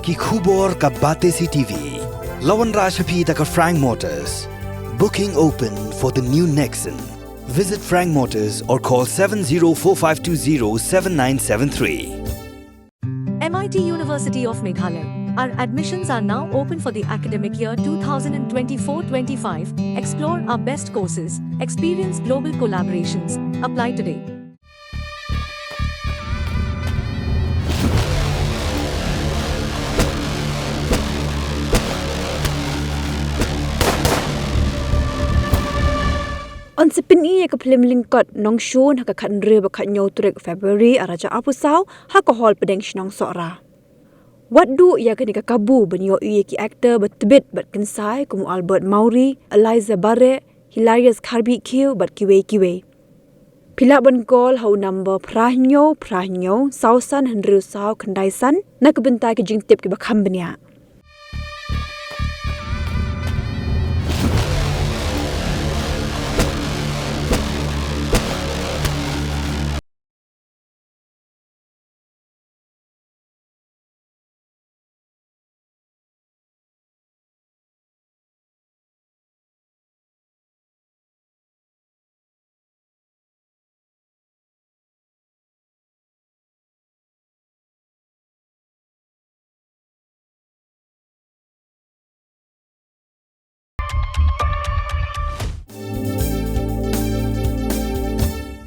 ki khubor ka Bate CTV. Lawan Rashapi taka Frank Motors. Booking open for the new Nexon. Visit Frank Motors or call 7045207973. MIT University of Meghalaya. Our admissions are now open for the academic year 2024-25. Explore our best courses, experience global collaborations. Apply today. On sepini ka film lingkot nong shun ha ka khan re ba khan nyo turek February araja apusau ha ko hol pedeng shnong sora. What do ya ka ni ka kabu banyo ye ki actor but tibet but kansai kumu Albert Mauri, Eliza Barre, Hilarious Karbi Q but kiwe. Pila ban call how number prahnyo sausan handru sau khandai san na ka bentai ki jing tip ki ba kham banya.